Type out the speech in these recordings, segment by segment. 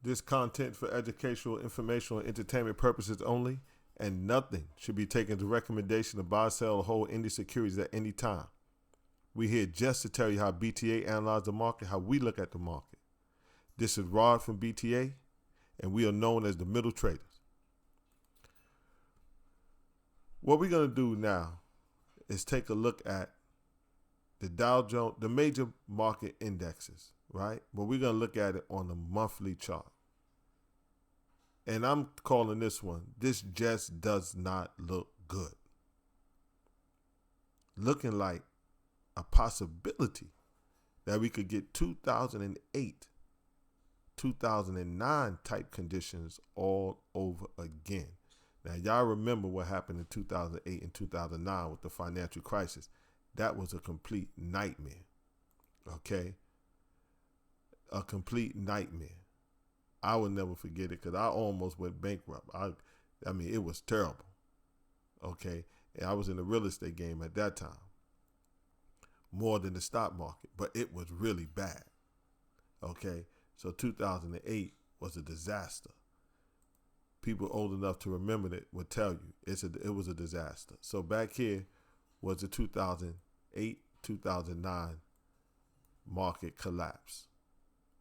This content for educational, informational, and entertainment purposes only, and nothing should be taken as a recommendation to buy, sell, or hold any securities at any time. We're here just to tell you how BTA analyzes the market, how we look at the market. This is Rod from BTA, and we are known as the middle traders. What we're going to do now is take a look at the Dow Jones, the major market indexes, right? But we're going to look at it on the monthly chart. And I'm calling this one, this just does not look good. Looking like a possibility that we could get 2008, 2009 type conditions all over again. Now, y'all remember what happened in 2008 and 2009 with the financial crisis. That was a complete nightmare, okay? A complete nightmare. I will never forget it because I almost went bankrupt. I mean, it was terrible, okay? And I was in the real estate game at that time, more than the stock market, but it was really bad, okay? So 2008 was a disaster. People old enough to remember it would tell you it was a disaster. So back here was the 2008, 2009 market collapse.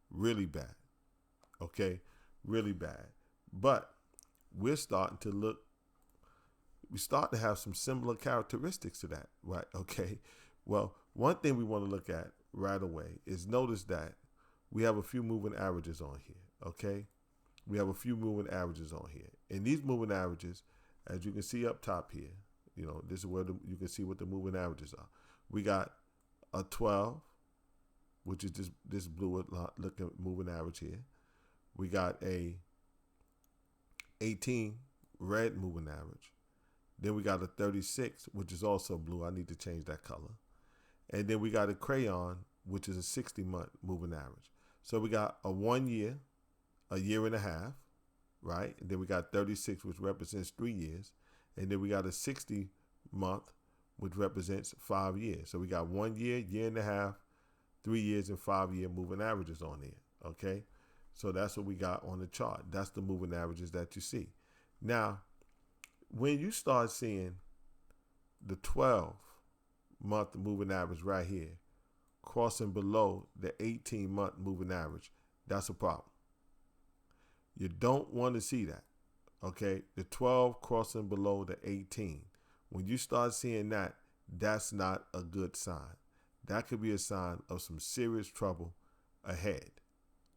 Really bad. Okay? Really bad. But we're starting to have some similar characteristics to that, right? Okay? Well, one thing we want to look at right away is notice that we have a few moving averages on here, okay? We have a few moving averages on here. And these moving averages, as you can see up top here, you know, this is where you can see what the moving averages are. We got a 12, which is this blue looking moving average here. We got a 18 red moving average. Then we got a 36, which is also blue. I need to change that color. And then we got a crayon, which is a 60-month moving average. So we got a 1 year, a year and a half, right? And then we got 36, which represents 3 years. And then we got a 60-month, which represents 5 years. So we got 1 year, year and a half, 3 years, and 5 year moving averages on there, okay? So that's what we got on the chart. That's the moving averages that you see. Now, when you start seeing the 12-month moving average right here crossing below the 18-month moving average, that's a problem. You don't want to see that, okay? The 12 crossing below the 18. When you start seeing that, that's not a good sign. That could be a sign of some serious trouble ahead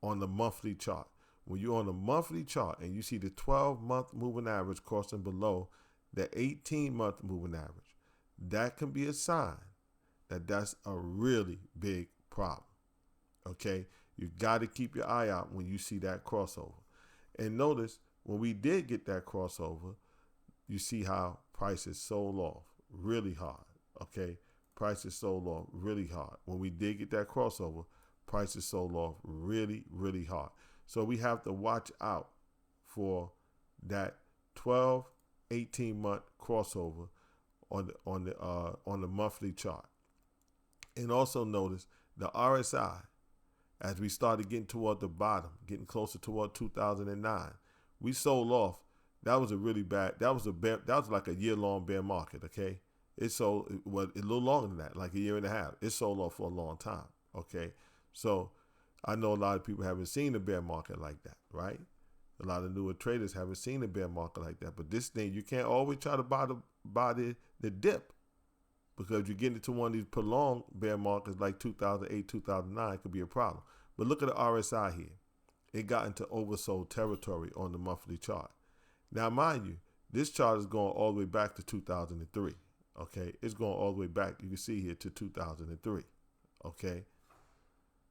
on the monthly chart. When you're on the monthly chart and you see the 12-month moving average crossing below the 18-month moving average, that can be a sign that that's a really big problem, okay? You got to keep your eye out when you see that crossover. And notice when we did get that crossover, you see how prices sold off really hard, okay? Prices sold off really hard. When we did get that crossover, prices sold off really, really hard. So we have to watch out for that 12, 18-month crossover on the monthly chart. And also notice the RSI, as we started getting toward the bottom, getting closer toward 2009, we sold off. That was a really bad. That was like a year-long bear market. Okay, it sold a little longer than that, like a year and a half. It sold off for a long time. Okay, so I know a lot of people haven't seen a bear market like that, right? A lot of newer traders haven't seen a bear market like that. But this thing, you can't always try to buy the dip, because you get into one of these prolonged bear markets like 2008, 2009, could be a problem. But look at the RSI here. It got into oversold territory on the monthly chart. Now, mind you, this chart is going all the way back to 2003. Okay, it's going all the way back. You can see here to 2003. Okay,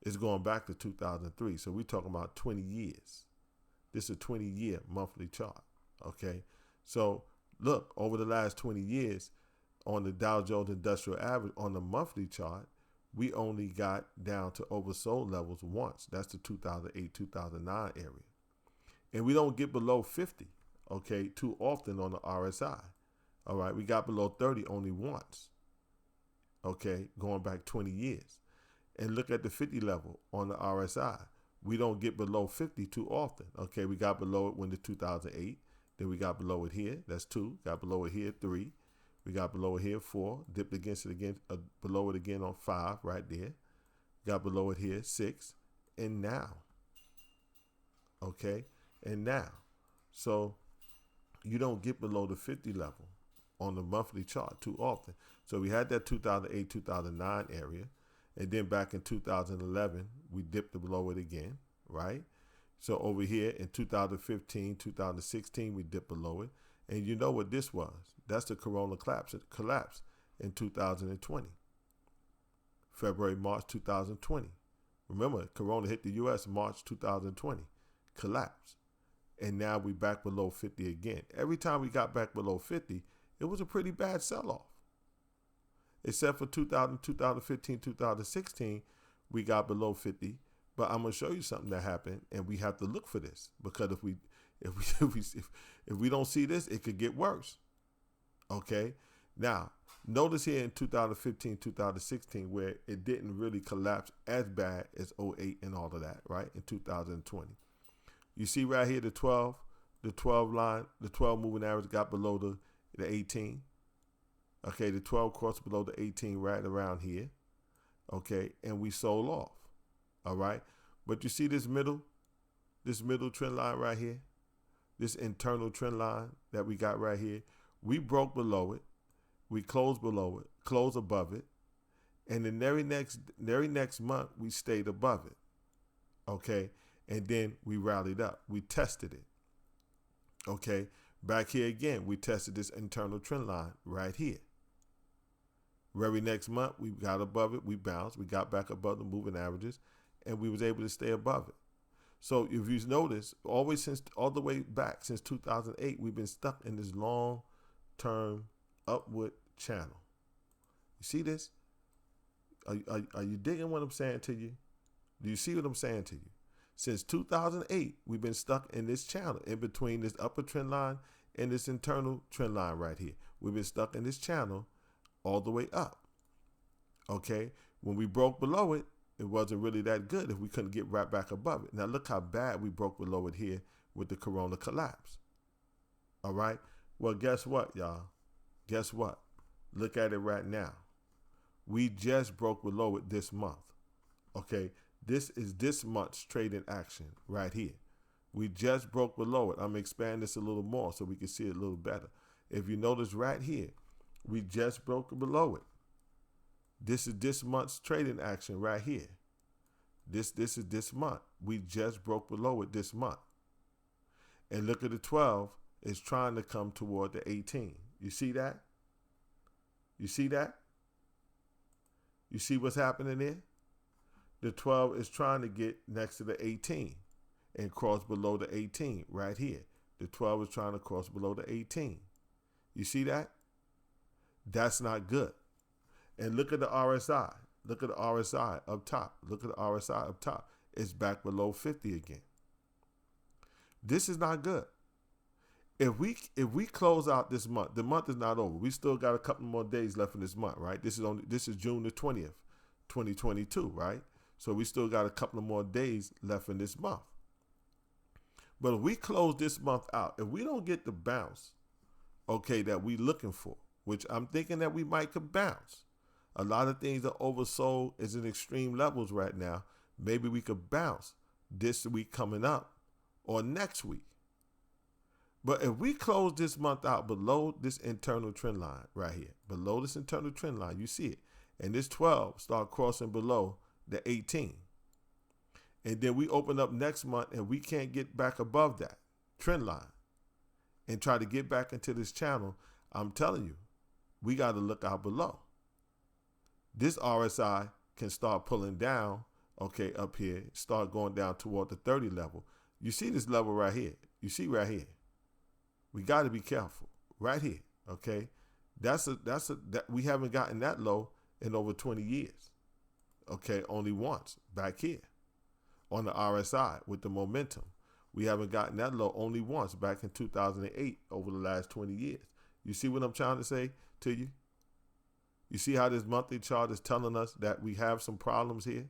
it's going back to 2003. So we're talking about 20 years. This is a 20-year monthly chart. Okay, so look, over the last 20 years, on the Dow Jones Industrial Average on the monthly chart, we only got down to oversold levels once. That's the 2008, 2009 area. And we don't get below 50, okay, too often on the RSI. All right, we got below 30 only once, okay, going back 20 years. And look at the 50 level on the RSI. we don't get below 50 too often. Okay, we got below it when the 2008. Then we got below it here. That's 2. Got below it here, 3. We got below it here, 4. Dipped against it again, below it again on 5 right there. Got below it here, 6. And now. Okay, and now. So you don't get below the 50 level on the monthly chart too often. So we had that 2008, 2009 area. And then back in 2011, we dipped below it again, right? So over here in 2015, 2016, we dipped below it. And you know what this was? That's the Corona collapse. It collapsed in 2020. February, March 2020. Remember, Corona hit the U.S. March 2020. Collapsed. And now we back below 50 again. Every time we got back below 50, it was a pretty bad sell-off. Except for 2015, 2016, we got below 50. But I'm gonna show you something that happened, and we have to look for this, because if we don't see this, it could get worse. Okay. Now, notice here in 2015, 2016, where it didn't really collapse as bad as 08 and all of that, right? In 2020, you see right here the 12 line, the 12 moving average got below the 18. Okay, the 12 crossed below the 18 right around here. Okay, and we sold off. All right, but you see this middle trend line right here, this internal trend line that we got right here. We broke below it, we closed below it, closed above it, and the very next month we stayed above it. Okay, and then we rallied up. We tested it. Okay, back here again, we tested this internal trend line right here. Very next month, we got above it, we bounced, we got back above the moving averages, and we was able to stay above it. So if you notice, all the way back since 2008, we've been stuck in this long-term upward channel. You see this? Are you digging what I'm saying to you? Do you see what I'm saying to you? Since 2008, we've been stuck in this channel, in between this upper trend line and this internal trend line right here. We've been stuck in this channel all the way up. Okay? When we broke below it, it wasn't really that good if we couldn't get right back above it. Now look how bad we broke below it here with the Corona collapse. All right? Well, guess what, y'all? Guess what? Look at it right now. We just broke below it this month. Okay? This is this month's trading action right here. We just broke below it. I'm going to expand this a little more so we can see it a little better. If you notice right here, we just broke below it. This is this month's trading action right here. This is this month. We just broke below it this month. And look at the 12. It's trying to come toward the 18. You see that? You see that? You see what's happening there? The 12 is trying to get next to the 18 and cross below the 18 right here. The 12 is trying to cross below the 18. You see that? That's not good. And look at the RSI. Look at the RSI up top. Look at the RSI up top. It's back below 50 again. This is not good. If we close out this month, the month is not over. We still got a couple more days left in this month, right? This is June the 20th, 2022, right? So we still got a couple of more days left in this month. But if we close this month out, if we don't get the bounce, okay, that we looking for, which I'm thinking that we might could bounce. A lot of things are oversold, is in extreme levels right now. Maybe we could bounce this week coming up or next week. But if we close this month out below this internal trend line right here, below this internal trend line, you see it, and this 12 start crossing below the 18, and then we open up next month and we can't get back above that trend line and try to get back into this channel, I'm telling you, we got to look out below. This RSI can start pulling down, okay, up here, start going down toward the 30 level. You see this level right here. You see right here. We got to be careful right here, okay? That we haven't gotten that low in over 20 years, okay? Only once back here on the RSI with the momentum. We haven't gotten that low only once back in 2008 over the last 20 years. You see what I'm trying to say to you? You see how this monthly chart is telling us that we have some problems here?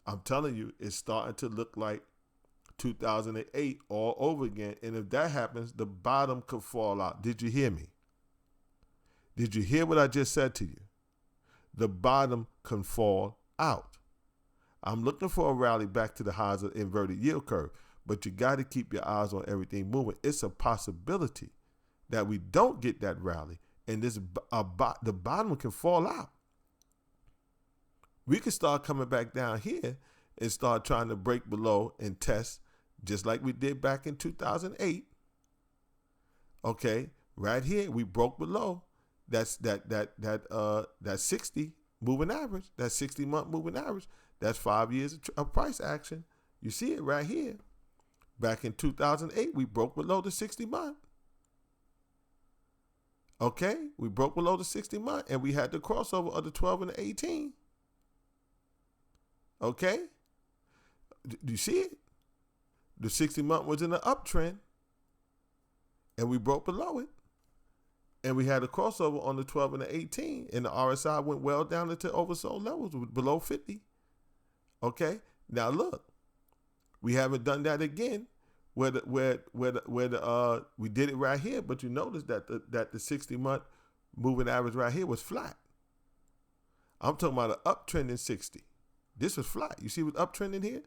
I'm telling you, it's starting to look like 2008 all over again. And if that happens, the bottom could fall out. Did you hear me? Did you hear what I just said to you? The bottom can fall out. I'm looking for a rally back to the highs of the inverted yield curve, but you got to keep your eyes on everything moving. It's a possibility that we don't get that rally, and the bottom can fall out. We could start coming back down here and start trying to break below and test, just like we did back in 2008. Okay, right here we broke below. That's that 60 moving average, that 60-month moving average. That's 5 years of price action. You see it right here. Back in 2008, we broke below the 60-month. Okay, we broke below the 60-month, and we had the crossover of the 12 and the 18. Okay, do you see it? The 60-month was in an uptrend, and we broke below it. And we had a crossover on the 12 and the 18, and the RSI went well down into oversold levels below 50. Okay, now look, we haven't done that again. We did it right here, but you notice that the 60-month moving average right here was flat. I'm talking about an uptrend in 60. This was flat. You see what's uptrending here?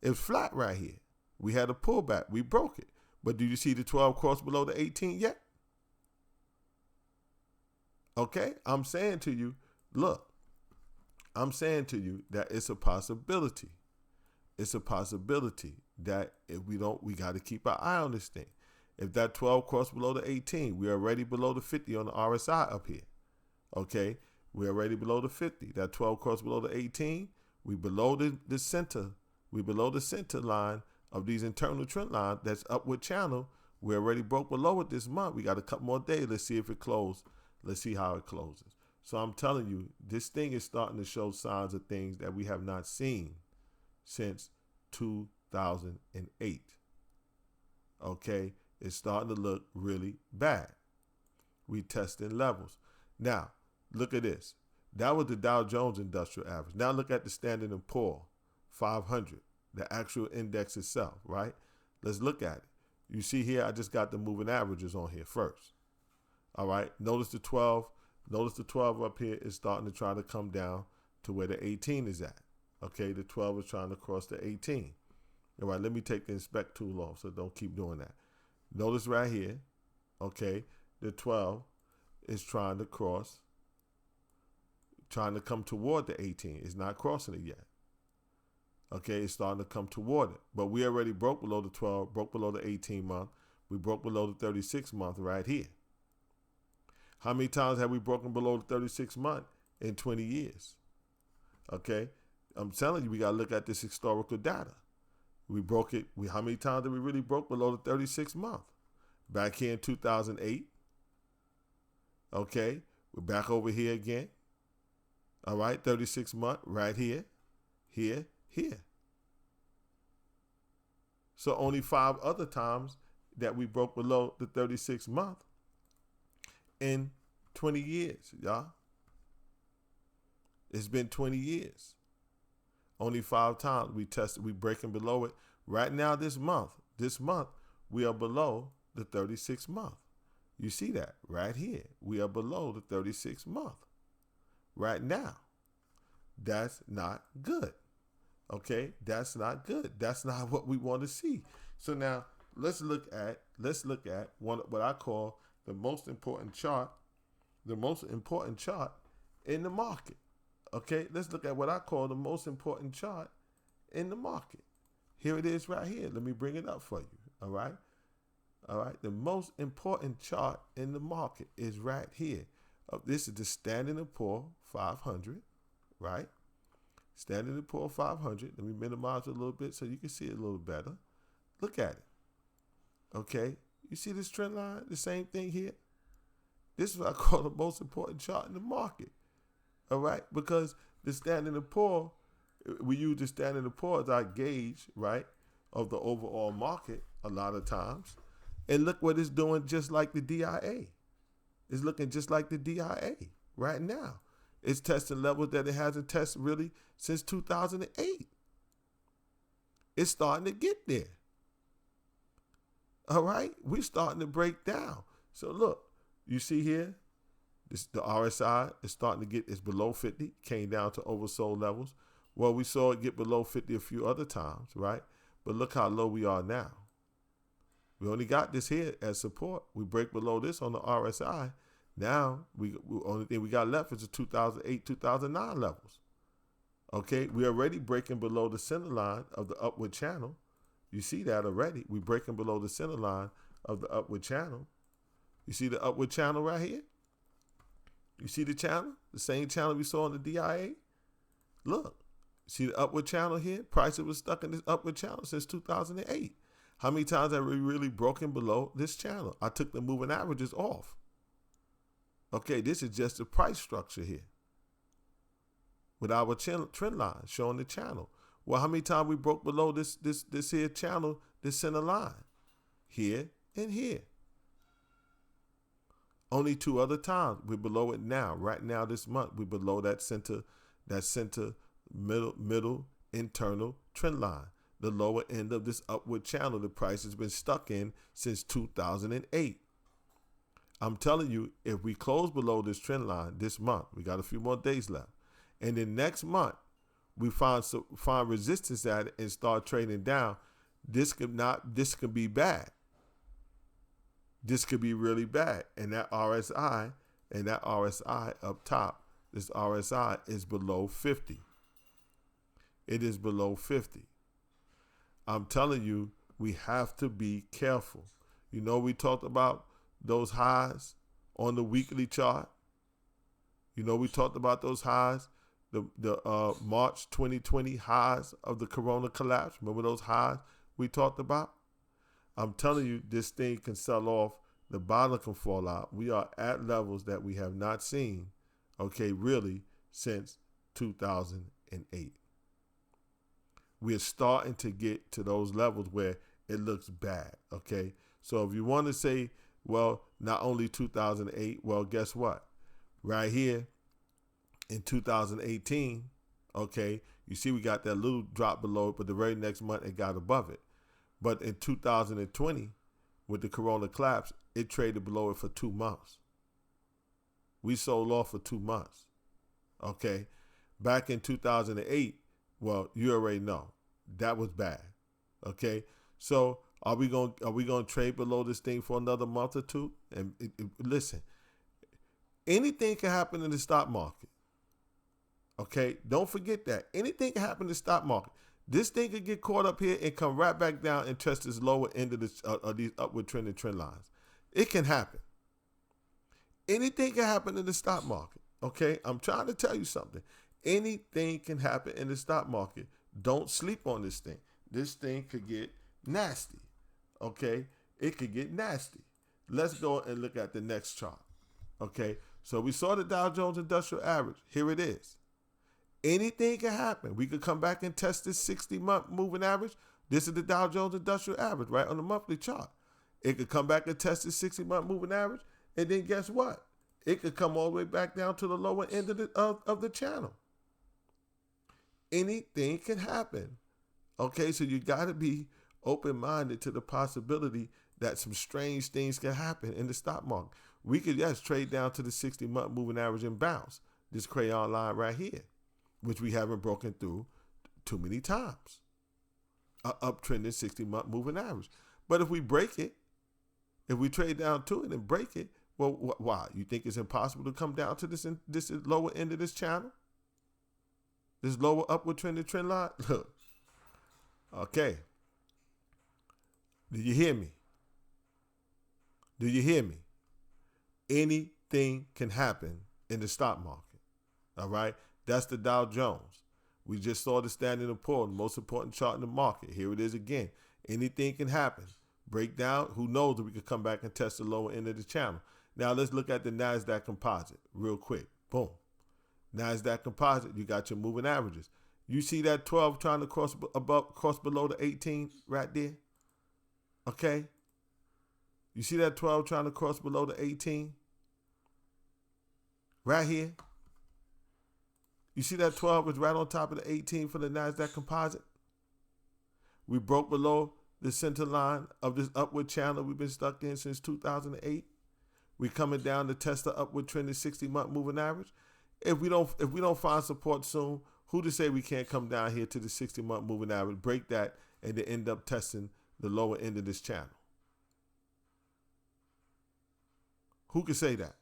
It's flat right here. We had a pullback. We broke it. But do you see the 12 cross below the 18 yet? Okay, I'm saying to you, look, I'm saying to you that it's a possibility. It's a possibility that if we don't, we got to keep our eye on this thing. If that 12 cross below the 18, we're already below the 50 on the RSI up here. Okay, we're already below the 50. That 12 cross below the 18, we below the center. We below the center line of these internal trend lines. That's upward channel. We already broke below it this month. We got a couple more days. Let's see if it closed. Let's see how it closes. So I'm telling you, this thing is starting to show signs of things that we have not seen since 2008. Okay, it's starting to look really bad. We testing levels. Now, look at this. That was the Dow Jones Industrial Average. Now look at the Standard & Poor's 500, the actual index itself, right? Let's look at it. You see here, I just got the moving averages on here first. All right, notice the 12. Notice the 12 up here is starting to try to come down to where the 18 is at. Okay, the 12 is trying to cross the 18. All right, let me take the inspect tool off, so don't keep doing that. Notice right here, okay, the 12 is trying to cross, trying to come toward the 18. It's not crossing it yet. Okay, it's starting to come toward it. But we already broke below the 12, broke below the 18 month. We broke below the 36 month right here. How many times have we broken below the 36 month in 20 years? Okay, I'm telling you, we got to look at this historical data. We broke it. How many times did we really broke below the 36 month? Back here in 2008. Okay, we're back over here again. All right, 36 month right here, here, here. So only 5 other times that we broke below the 36 month in 20 years, y'all. It's been 20 years. Only 5 times we tested, we breaking below it. Right now this month, we are below the 36 month. You see that right here. We are below the 36 month. Right now. That's not good. Okay? That's not good. That's not what we want to see. So now let's look at what I call the most important chart in the market. Okay, let's look at what I call the most important chart in the market. Here it is right here. Let me bring it up for you. All right. The most important chart in the market is right here. This is the Standard & Poor's 500, right? Standard & Poor's 500. Let me minimize it a little bit so you can see it a little better. Look at it. Okay. You see this trend line? The same thing here. This is what I call the most important chart in the market. All right? Because the Standard & Poor's, we use the Standard & Poor's as our gauge, right, of the overall market a lot of times. And look what it's doing, just like the DIA. It's looking just like the DIA right now. It's testing levels that it hasn't tested really since 2008. It's starting to get there. All right? We're starting to break down. So look, you see here, the RSI is starting to get, it's below 50, came down to oversold levels. Well, we saw it get below 50 a few other times, right? But look how low we are now. We only got this here as support. We break below this on the RSI. Now, we only thing we got left is the 2008, 2009 levels. Okay, we're already breaking below the center line of the upward channel. You see that already. We're breaking below the center line of the upward channel. You see the upward channel right here? You see the channel? The same channel we saw in the DIA? Look, see the upward channel here? Prices was stuck in this upward channel since 2008. How many times have we really broken below this channel? I took the moving averages off. Okay, this is just the price structure here with our trend line showing the channel. Well, how many times we broke below this here channel, this center line? Here and here. Only 2 other times. We're below it now. Right now this month, we're below that center middle internal trend line. The lower end of this upward channel the price has been stuck in since 2008. I'm telling you, if we close below this trend line this month, we got a few more days left, and then next month we find resistance at it and start trading down, this could be bad. This could be really bad. And that RSI up top, this RSI is below 50. It is below 50. I'm telling you, we have to be careful. You know, we talked about those highs on the weekly chart. You know, we talked about those highs, the March 2020 highs of the Corona collapse. Remember those highs we talked about? I'm telling you, this thing can sell off. The bottom can fall out. We are at levels that we have not seen, okay, really since 2008. We're starting to get to those levels where it looks bad, okay? So if you want to say, well, not only 2008, well, guess what? Right here in 2018, okay, you see we got that little drop below it, but the very next month it got above it. But in 2020, with the Corona collapse, it traded below it for 2 months. We sold off for 2 months, okay? Back in 2008, well, you already know that was bad, okay? So are we going to trade below this thing for another month or two? And listen, anything can happen in the stock market, okay? Don't forget that. Anything can happen in the stock market. This thing could get caught up here and come right back down and test this lower end of these upward trending trend lines. It can happen. Anything can happen in the stock market, okay? I'm trying to tell you something. Anything can happen in the stock market. Don't sleep on this thing. This thing could get nasty, okay? It could get nasty. Let's go and look at the next chart, okay? So we saw the Dow Jones Industrial Average. Here it is. Anything can happen. We could come back and test this 60-month moving average. This is the Dow Jones Industrial Average, right, on the monthly chart. It could come back and test this 60-month moving average, and then guess what? It could come all the way back down to the lower end of the channel. Anything can happen. Okay, so you got to be open-minded to the possibility that some strange things can happen in the stock market. We could, yes, trade down to the 60-month moving average and bounce this crayon line right here, which we haven't broken through too many times. Uptrending 60-month moving average. But if we break it, if we trade down to it and break it, well, why? You think it's impossible to come down to this lower end of this channel? This lower upward trending trend line? Look. Okay. Do you hear me? Do you hear me? Anything can happen in the stock market. All right? That's the Dow Jones. We just saw the Standard & Poor's, the most important chart in the market. Here it is again. Anything can happen. Break down. Who knows if we could come back and test the lower end of the channel. Now let's look at the Nasdaq Composite real quick. Boom. Nasdaq Composite, you got your moving averages. You see that 12 trying to cross below the 18 right there? Okay? You see that 12 trying to cross below the 18? Right here? You see that 12 is right on top of the 18 for the Nasdaq Composite. We broke below the center line of this upward channel we've been stuck in since 2008. We coming down to test the upward trend, the 60-month moving average. If we don't find support soon, who to say we can't come down here to the 60-month moving average, break that, and then end up testing the lower end of this channel? Who can say that?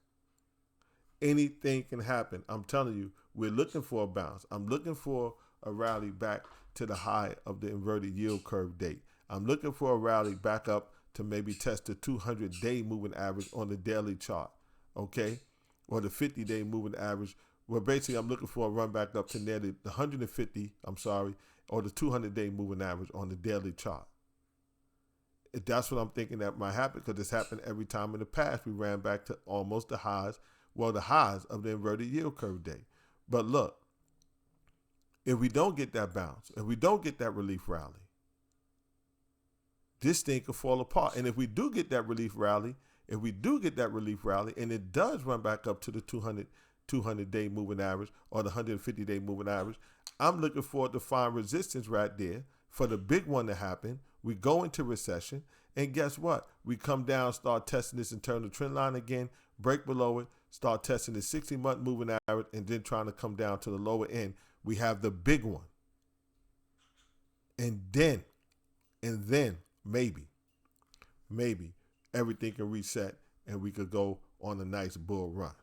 Anything can happen. I'm telling you, we're looking for a bounce. I'm looking for a rally back to the high of the inverted yield curve date. I'm looking for a rally back up to maybe test the 200-day moving average on the daily chart, okay? Or the 50-day moving average. Well, basically, I'm looking for a run back up to nearly the 150, or the 200-day moving average on the daily chart. That's what I'm thinking that might happen, because it's happened every time in the past. We ran back to almost the highs of the inverted yield curve day. But look, if we don't get that bounce, if we don't get that relief rally, this thing could fall apart. And if we do get that relief rally, and it does run back up to the 200-day moving average or the 150-day moving average, I'm looking forward to find resistance right there for the big one to happen. We go into recession, and guess what? We come down, start testing this internal trend line again, break below it, start testing the 60-month moving average, and then trying to come down to the lower end. We have the big one. And then maybe everything can reset and we could go on a nice bull run.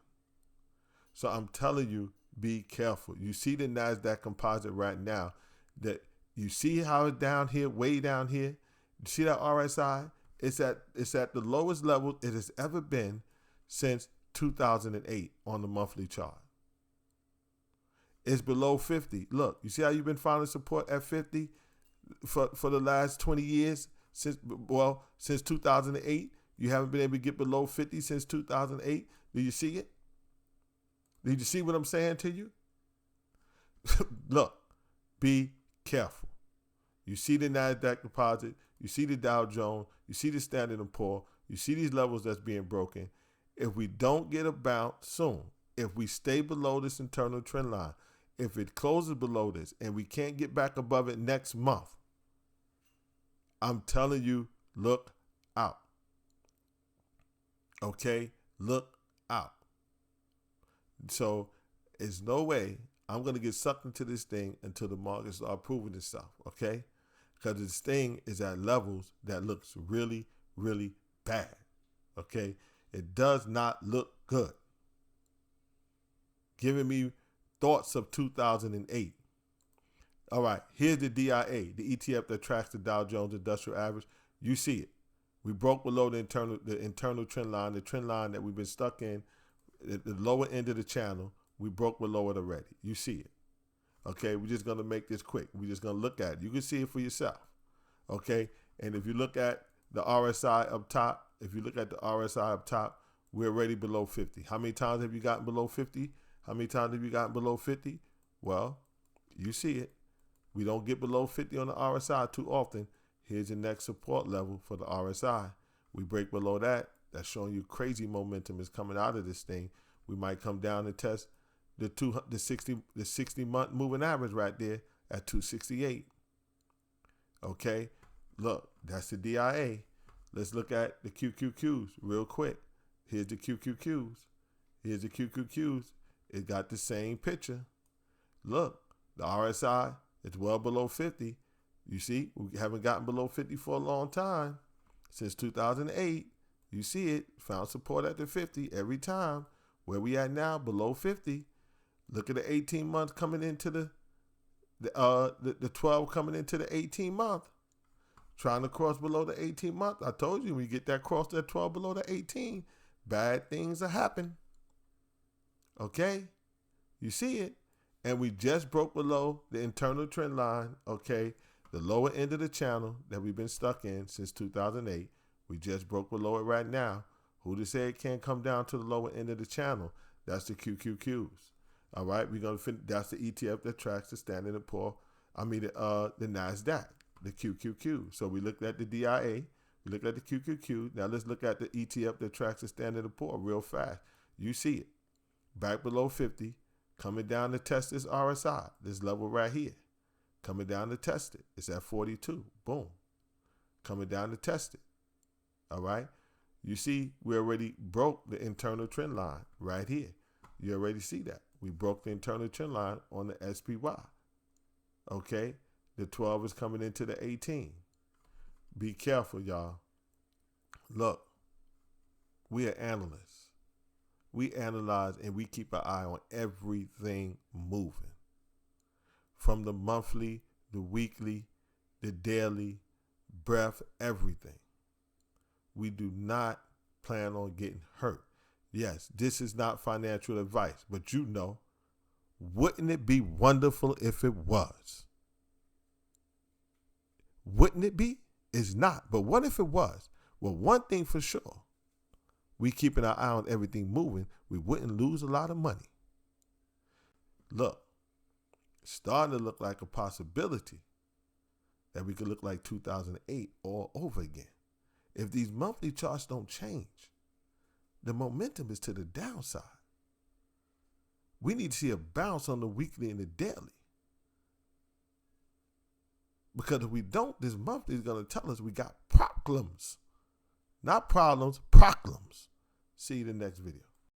So I'm telling you, be careful. You see the Nasdaq Composite right now, that you see how it's down here, way down here. You see that RSI? It's at the lowest level it has ever been since 2008 on the monthly chart. It's below 50. Look, you see how you've been finding support at 50 for the last 20 years? Since 2008, you haven't been able to get below 50 since 2008. Do you see it? Did you see what I'm saying to you? Look, be careful. You see the Nasdaq Composite, you see the Dow Jones, you see the Standard & Poor's, you see these levels that's being broken. If we don't get a bounce soon, if we stay below this internal trend line, if it closes below this and we can't get back above it next month, I'm telling you, look out. Okay? Look out. So there's no way I'm going to get sucked into this thing until the markets start proving itself, okay? Because this thing is at levels that looks really, really bad, okay? It does not look good. Giving me thoughts of 2008. All right, here's the DIA, the ETF that tracks the Dow Jones Industrial Average. You see it. We broke below the internal trend line, the trend line that we've been stuck in, the lower end of the channel. We broke below it already. You see it. Okay, we're just going to make this quick. We're just going to look at it. You can see it for yourself. Okay, and if you look at the RSI up top, we're already below 50. How many times have you gotten below 50? Well, you see it. We don't get below 50 on the RSI too often. Here's the next support level for the RSI. We break below that. That's showing you crazy momentum is coming out of this thing. We might come down and test the 60-month moving average right there at 268. Okay, look, that's the DIA. Let's look at the QQQs real quick. Here's the QQQs. It got the same picture. Look, the RSI is well below 50. You see, we haven't gotten below 50 for a long time. Since 2008, you see it, found support at the 50 every time. Where we at now, below 50. Look at the 18 months coming into the 12 coming into the 18 month. Trying to cross below the 18 month. I told you, when you get that cross that 12 below the 18, bad things are happening. Okay? You see it. And we just broke below the internal trend line, okay? The lower end of the channel that we've been stuck in since 2008. We just broke below it right now. Who to say it can't come down to the lower end of the channel? That's the QQQs. All right, we're gonna finish. That's the ETF that tracks the Standard & Poor's. The Nasdaq, the QQQ. So we looked at the DIA. We looked at the QQQ. Now let's look at the ETF that tracks the Standard & Poor's real fast. You see it. Back below 50. Coming down to test this RSI, this level right here. Coming down to test it. It's at 42. Boom. Coming down to test it. All right. You see, we already broke the internal trend line right here. You already see that. We broke the internal trend line on the SPY. Okay. The 12 is coming into the 18. Be careful, y'all. Look, we are analysts. We analyze and we keep an eye on everything moving. From the monthly, the weekly, the daily, breadth, everything. We do not plan on getting hurt. Yes, this is not financial advice, but you know, wouldn't it be wonderful if it was? Wouldn't it be? It's not. But what if it was? Well, one thing for sure, we keeping our eye on everything moving, we wouldn't lose a lot of money. Look, it's starting to look like a possibility that we could look like 2008 all over again. If these monthly charts don't change, the momentum is to the downside. We need to see a bounce on the weekly and the daily. Because if we don't, this monthly is going to tell us we got problems. Not problems, problems. See you in the next video.